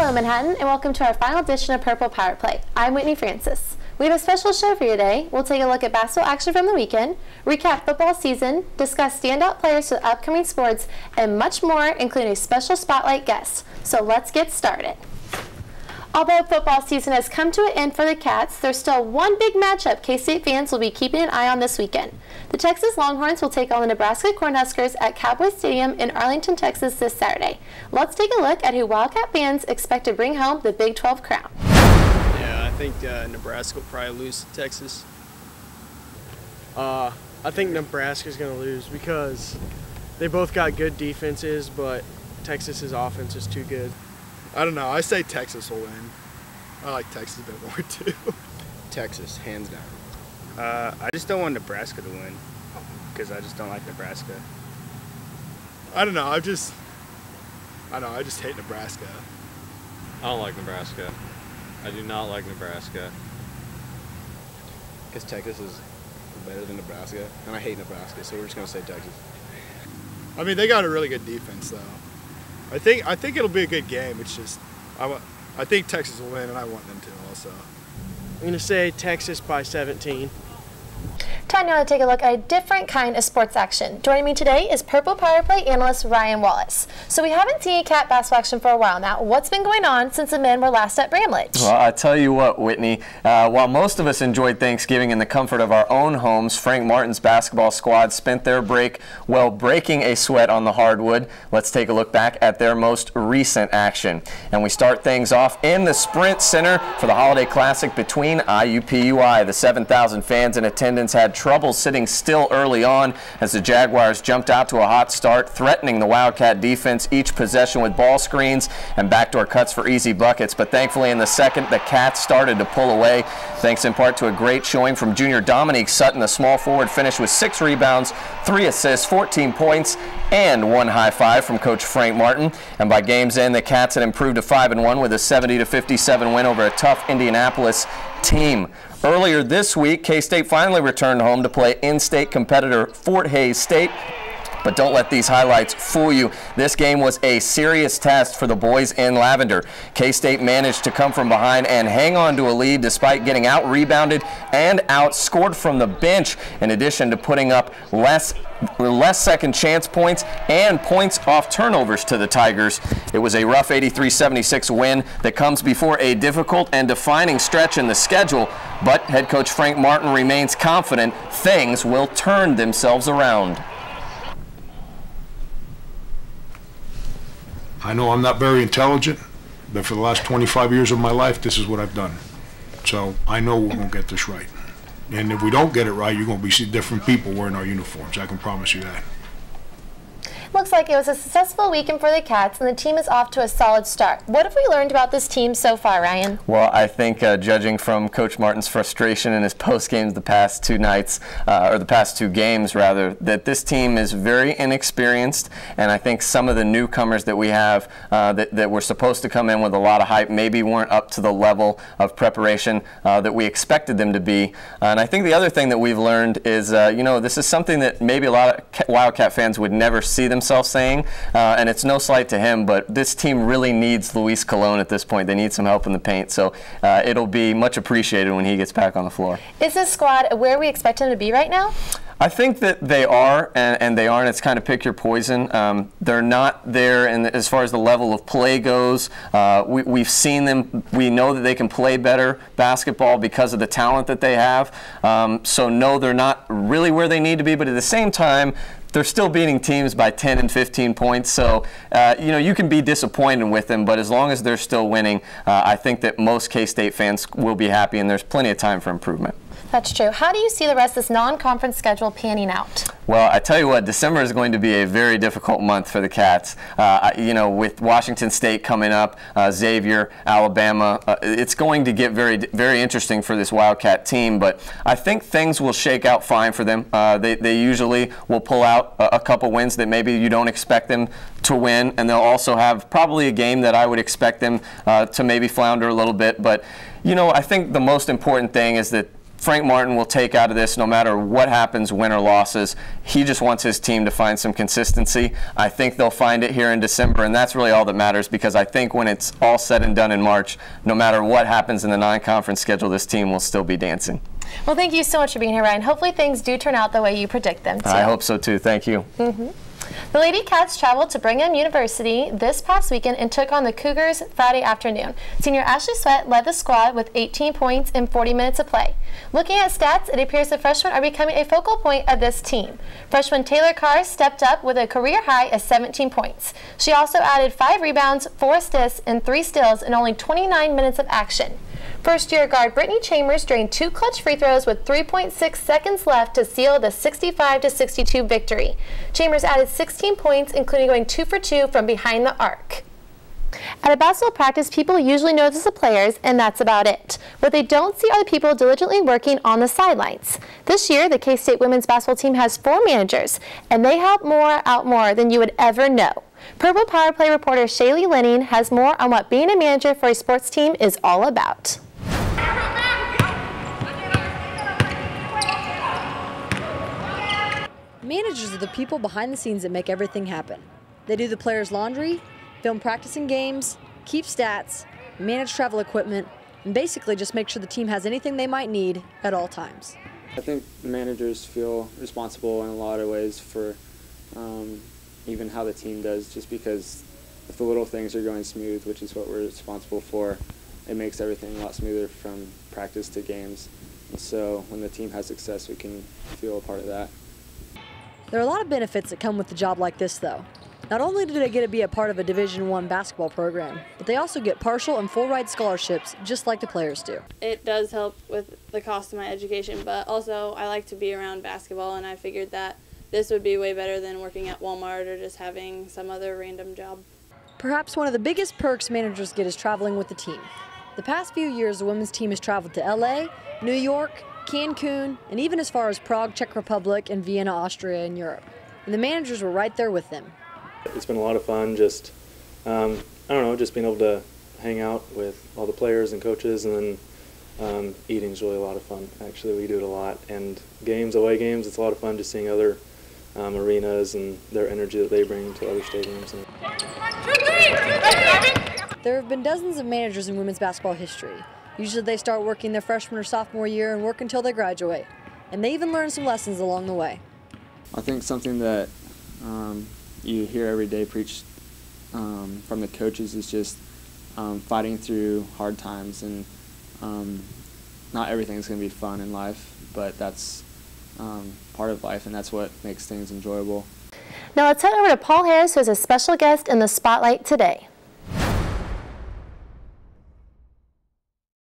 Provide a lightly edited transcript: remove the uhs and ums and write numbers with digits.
Hello Manhattan, and welcome to our final edition of Purple Power Play. I'm Whitney Francis. We have a special show for you today. We'll take a look at basketball action from the weekend, recap football season, discuss standout players for the upcoming sports, and much more, including a special spotlight guest. So let's get started. Although football season has come to an end for the Cats, there's still one big matchup K-State fans will be keeping an eye on this weekend. The Texas Longhorns will take on the Nebraska Cornhuskers at Cowboy Stadium in Arlington, Texas this Saturday. Let's take a look at who Wildcat fans expect to bring home the Big 12 crown. Yeah, I think Nebraska will probably lose to Texas. I think Nebraska's going to lose because they both got good defenses, but Texas's offense is too good. I don't know. I say Texas will win. I like Texas a bit more too. Texas, hands down. I just don't want Nebraska to win because I just don't like Nebraska. I don't know. I just hate Nebraska. I don't like Nebraska. I do not like Nebraska. Because Texas is better than Nebraska, and I hate Nebraska, so we're just going to say Texas. I mean, they got a really good defense, though. I think it'll be a good game. It's just I think Texas will win, and I want them to also. I'm going to say Texas by 17. Time now to take a look at a different kind of sports action. Joining me today is Purple Power Play analyst Ryan Wallace. So we haven't seen Cat basketball action for a while now. What's been going on since the men were last at Bramlage? Well, I tell you what, Whitney, while most of us enjoyed Thanksgiving in the comfort of our own homes, Frank Martin's basketball squad spent their break while breaking a sweat on the hardwood. Let's take a look back at their most recent action. And we start things off in the Sprint Center for the Holiday Classic between IUPUI. The 7,000 fans in attendance had trouble sitting still early on as the Jaguars jumped out to a hot start, threatening the Wildcat defense each possession with ball screens and backdoor cuts for easy buckets. But thankfully in the second, the Cats started to pull away, thanks in part to a great showing from junior Dominique Sutton. The small forward finished with 6 rebounds, 3 assists, 14 points, and 1 high five from Coach Frank Martin. And by game's end, the Cats had improved to 5-1 with a 70-57 win over a tough Indianapolis team. Earlier this week, K-State finally returned home to play in-state competitor Fort Hays State. But don't let these highlights fool you. This game was a serious test for the boys in Lavender. K-State managed to come from behind and hang on to a lead despite getting out-rebounded and outscored from the bench, in addition to putting up less second chance points and points off turnovers to the Tigers. It was a rough 83-76 win that comes before a difficult and defining stretch in the schedule, but head coach Frank Martin remains confident things will turn themselves around. I know I'm not very intelligent, but for the last 25 years of my life, this is what I've done. So I know we're going to get this right. And if we don't get it right, you're going to be seeing different people wearing our uniforms. I can promise you that. Looks like it was a successful weekend for the Cats, and the team is off to a solid start. What have we learned about this team so far, Ryan? Well, I think judging from Coach Martin's frustration in his post games the past 2 nights, or the past 2 games rather, that this team is very inexperienced, and I think some of the newcomers that we have that were supposed to come in with a lot of hype maybe weren't up to the level of preparation that we expected them to be. And I think the other thing that we've learned is, you know, this is something that maybe a lot of Wildcat fans would never see themselves saying, and it's no slight to him, but this team really needs Luis Colon at this point. They need some help in the paint, so it'll be much appreciated when he gets back on the floor. Is this squad where we expect him to be right now? I think that they are, and they aren't. It's kind of pick your poison. They're not there as far as the level of play goes. We've seen them. We know that they can play better basketball because of the talent that they have. So no, they're not really where they need to be, but at the same time, they're still beating teams by 10 and 15 points. So, you know, you can be disappointed with them, but as long as they're still winning, I think that most K-State fans will be happy, and there's plenty of time for improvement. That's true. How do you see the rest of this non-conference schedule panning out? Well, I tell you what, December is going to be a very difficult month for the Cats. You know, with Washington State coming up, Xavier, Alabama, it's going to get very, very interesting for this Wildcat team. But I think things will shake out fine for them. They usually will pull out a couple wins that maybe you don't expect them to win, and they'll also have probably a game that I would expect them to maybe flounder a little bit. But you know, I think the most important thing is that Frank Martin will take out of this no matter what happens, win or losses. He just wants his team to find some consistency. I think they'll find it here in December, and that's really all that matters, because I think when it's all said and done in March, no matter what happens in the non-conference schedule, this team will still be dancing. Well, thank you so much for being here, Ryan. Hopefully things do turn out the way you predict them to. I hope so too. Thank you. The Lady Cats traveled to Brigham University this past weekend and took on the Cougars Friday afternoon. Senior Ashley Sweat led the squad with 18 points in 40 minutes of play. Looking at stats, it appears the freshmen are becoming a focal point of this team. Freshman Taylor Carr stepped up with a career high of 17 points. She also added 5 rebounds, 4 assists, and 3 steals in only 29 minutes of action. First-year guard Brittany Chambers drained 2 clutch free throws with 3.6 seconds left to seal the 65-62 victory. Chambers added 16 points, including going 2 for 2 from behind the arc. At a basketball practice, people usually notice the players, and that's about it. What they don't see are the people diligently working on the sidelines. This year, the K-State women's basketball team has 4 managers, and they help out more than you would ever know. Purple Power Play reporter Shaylee Lenning has more on what being a manager for a sports team is all about. Managers are the people behind the scenes that make everything happen. They do the players' laundry, film practicing games, keep stats, manage travel equipment, and basically just make sure the team has anything they might need at all times. I think managers feel responsible in a lot of ways for even how the team does, just because if the little things are going smooth, which is what we're responsible for, it makes everything a lot smoother from practice to games. And so when the team has success, we can feel a part of that. There are a lot of benefits that come with a job like this, though. Not only do they get to be a part of a Division I basketball program, but they also get partial and full-ride scholarships, just like the players do. It does help with the cost of my education, but also I like to be around basketball, and I figured that this would be way better than working at Walmart or just having some other random job. Perhaps one of the biggest perks managers get is traveling with the team. The past few years, the women's team has traveled to LA, New York, Cancun, and even as far as Prague, Czech Republic, and Vienna, Austria, in Europe. And the managers were right there with them. It's been a lot of fun, just, I don't know, just being able to hang out with all the players and coaches, and then eating's really a lot of fun. Actually, we do it a lot. And games, away games, it's a lot of fun just seeing other arenas and their energy that they bring to other stadiums. There have been dozens of managers in women's basketball history. Usually they start working their freshman or sophomore year and work until they graduate. And they even learn some lessons along the way. I think something that you hear every day preached from the coaches is just fighting through hard times, and not everything's going to be fun in life, but that's part of life, and that's what makes things enjoyable. Now let's head over to Paul Harris, who is a special guest in the spotlight today.